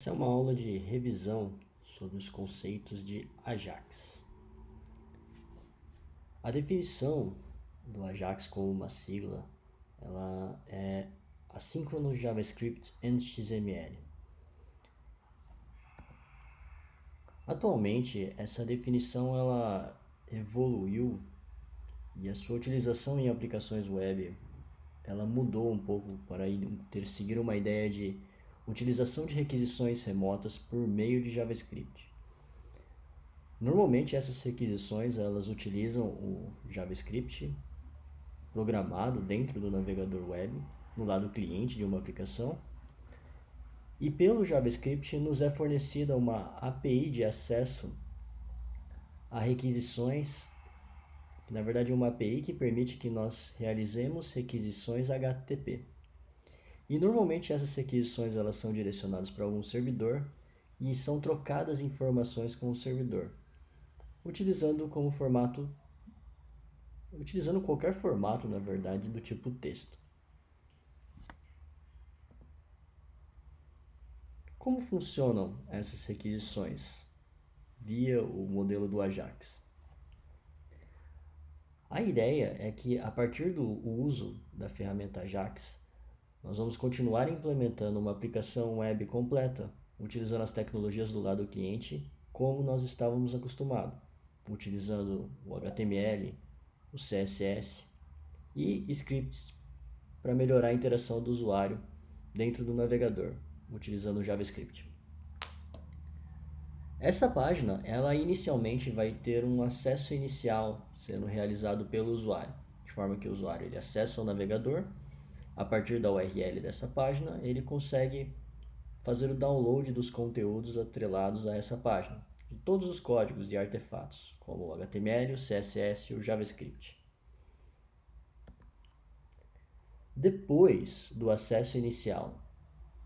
Essa é uma aula de revisão sobre os conceitos de Ajax. A definição do Ajax como uma sigla, ela é Asynchronous JavaScript and XML. Atualmente, essa definição ela evoluiu e a sua utilização em aplicações web ela mudou um pouco para seguir uma ideia de utilização de requisições remotas por meio de JavaScript. Normalmente essas requisições elas utilizam o JavaScript programado dentro do navegador web, no lado cliente de uma aplicação, e pelo JavaScript nos é fornecida uma API de acesso a requisições, que na verdade é uma API que permite que nós realizemos requisições HTTP. E normalmente essas requisições elas são direcionadas para algum servidor e são trocadas informações com o servidor, utilizando qualquer formato, na verdade, do tipo texto. Como funcionam essas requisições via o modelo do Ajax? A ideia é que, a partir do uso da ferramenta Ajax, nós vamos continuar implementando uma aplicação web completa, utilizando as tecnologias do lado cliente, como nós estávamos acostumados, utilizando o HTML, o CSS e scripts para melhorar a interação do usuário dentro do navegador, utilizando o JavaScript. Essa página, ela inicialmente vai ter um acesso inicial sendo realizado pelo usuário, de forma que o usuário ele acessa o navegador, a partir da URL dessa página, ele consegue fazer o download dos conteúdos atrelados a essa página, de todos os códigos e artefatos, como o HTML, o CSS e o JavaScript. Depois do acesso inicial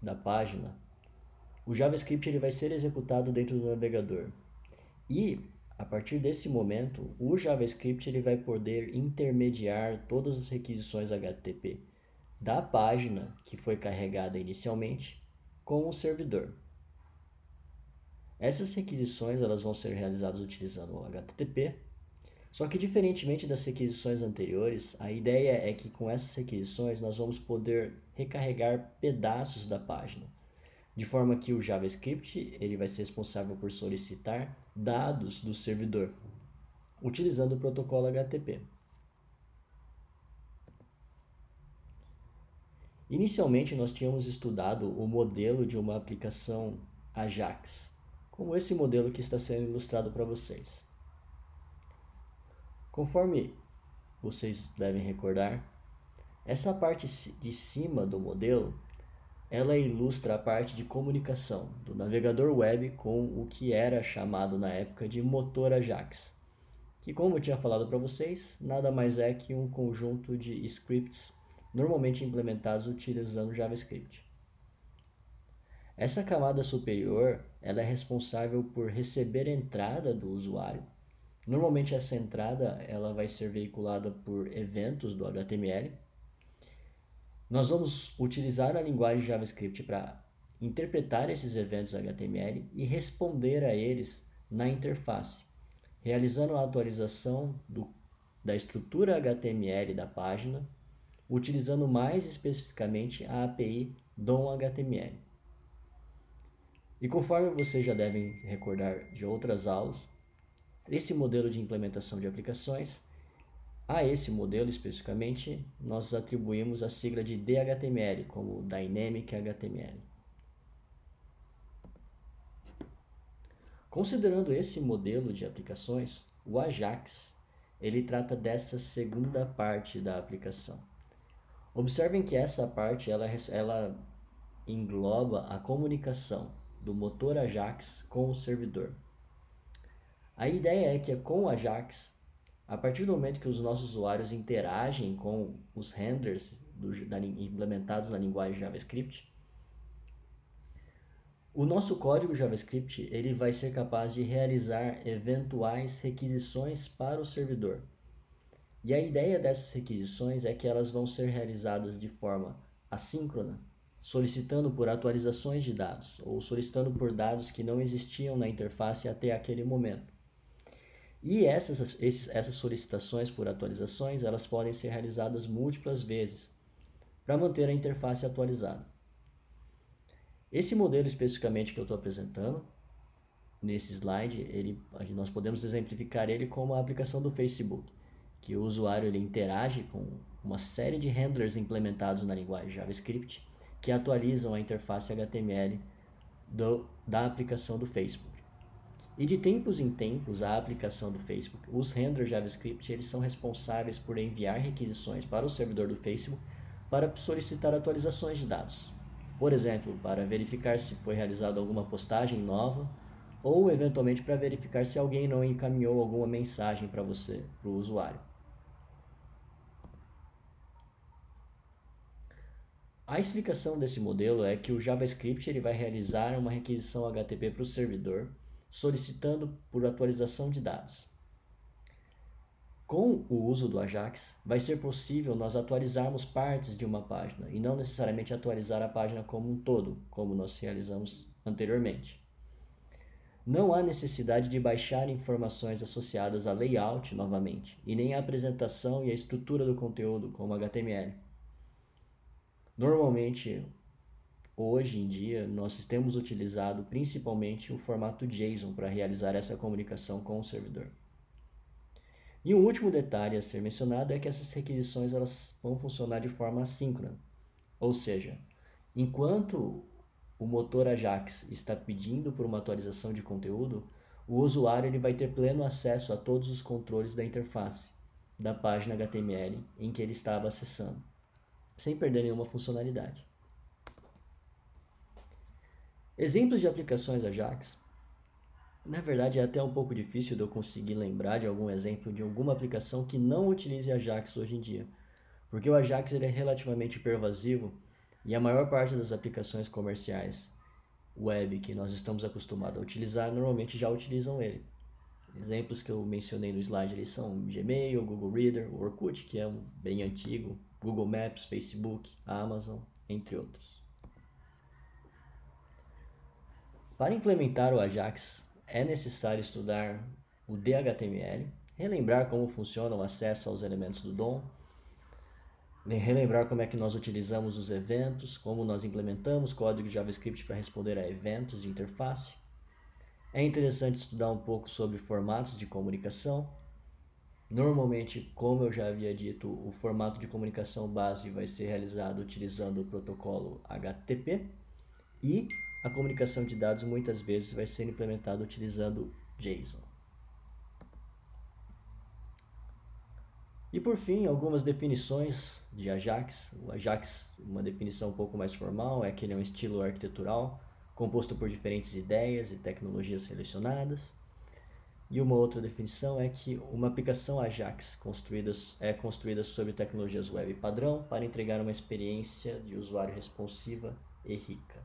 da página, o JavaScript ele vai ser executado dentro do navegador. E, a partir desse momento, o JavaScript ele vai poder intermediar todas as requisições HTTP da página que foi carregada inicialmente com o servidor. Essas requisições elas vão ser realizadas utilizando o HTTP, só que diferentemente das requisições anteriores, a ideia é que com essas requisições nós vamos poder recarregar pedaços da página, de forma que o JavaScript ele vai ser responsável por solicitar dados do servidor, utilizando o protocolo HTTP. Inicialmente nós tínhamos estudado o modelo de uma aplicação Ajax, como esse modelo que está sendo ilustrado para vocês. Conforme vocês devem recordar, essa parte de cima do modelo ela ilustra a parte de comunicação do navegador web com o que era chamado na época de motor Ajax, que, como eu tinha falado para vocês, nada mais é que um conjunto de scripts normalmente implementados utilizando JavaScript. Essa camada superior ela é responsável por receber a entrada do usuário. Normalmente essa entrada ela vai ser veiculada por eventos do HTML. Nós vamos utilizar a linguagem JavaScript para interpretar esses eventos HTML e responder a eles na interface, realizando a atualização da estrutura HTML da página, utilizando mais especificamente a API DOM-HTML. E conforme vocês já devem recordar de outras aulas, esse modelo de implementação de aplicações, a esse modelo especificamente, nós atribuímos a sigla de DHTML, como Dynamic HTML. Considerando esse modelo de aplicações, o Ajax ele trata dessa segunda parte da aplicação. Observem que essa parte ela engloba a comunicação do motor Ajax com o servidor. A ideia é que com o Ajax, a partir do momento que os nossos usuários interagem com os renders implementados na linguagem JavaScript, o nosso código JavaScript ele vai ser capaz de realizar eventuais requisições para o servidor. E a ideia dessas requisições é que elas vão ser realizadas de forma assíncrona solicitando por atualizações de dados ou solicitando por dados que não existiam na interface até aquele momento. E essas solicitações por atualizações, elas podem ser realizadas múltiplas vezes para manter a interface atualizada. Esse modelo especificamente que eu estou apresentando, nesse slide, nós podemos exemplificar ele como a aplicação do Facebook, que o usuário ele interage com uma série de handlers implementados na linguagem JavaScript que atualizam a interface HTML da aplicação do Facebook. E de tempos em tempos, a aplicação do Facebook, os handlers JavaScript, eles são responsáveis por enviar requisições para o servidor do Facebook para solicitar atualizações de dados. Por exemplo, para verificar se foi realizada alguma postagem nova ou eventualmente para verificar se alguém não encaminhou alguma mensagem para você, para o usuário. A explicação desse modelo é que o JavaScript ele vai realizar uma requisição HTTP para o servidor, solicitando por atualização de dados. Com o uso do Ajax, vai ser possível nós atualizarmos partes de uma página e não necessariamente atualizar a página como um todo, como nós realizamos anteriormente. Não há necessidade de baixar informações associadas a layout novamente, e nem a apresentação e a estrutura do conteúdo, como HTML. Normalmente, hoje em dia, nós temos utilizado principalmente o formato JSON para realizar essa comunicação com o servidor. E um último detalhe a ser mencionado é que essas requisições elas vão funcionar de forma assíncrona, ou seja, enquanto o motor Ajax está pedindo por uma atualização de conteúdo, o usuário ele vai ter pleno acesso a todos os controles da interface da página HTML em que ele estava acessando, sem perder nenhuma funcionalidade. Exemplos de aplicações Ajax. Na verdade, é até um pouco difícil de eu conseguir lembrar de algum exemplo de alguma aplicação que não utilize Ajax hoje em dia, porque o Ajax ele é relativamente pervasivo e a maior parte das aplicações comerciais web que nós estamos acostumados a utilizar normalmente já utilizam ele. Exemplos que eu mencionei no slide eles são Gmail, Google Reader, o Orkut, que é bem antigo, Google Maps, Facebook, Amazon, entre outros. Para implementar o Ajax, é necessário estudar o DHTML, relembrar como funciona o acesso aos elementos do DOM, relembrar como é que nós utilizamos os eventos, como nós implementamos código de JavaScript para responder a eventos de interface. É interessante estudar um pouco sobre formatos de comunicação. Normalmente, como eu já havia dito, o formato de comunicação base vai ser realizado utilizando o protocolo HTTP e a comunicação de dados muitas vezes vai ser implementada utilizando JSON. E por fim, algumas definições de Ajax. O Ajax, uma definição um pouco mais formal, é que ele é um estilo arquitetural composto por diferentes ideias e tecnologias relacionadas. E uma outra definição é que uma aplicação Ajax é construída sobre tecnologias web padrão para entregar uma experiência de usuário responsiva e rica.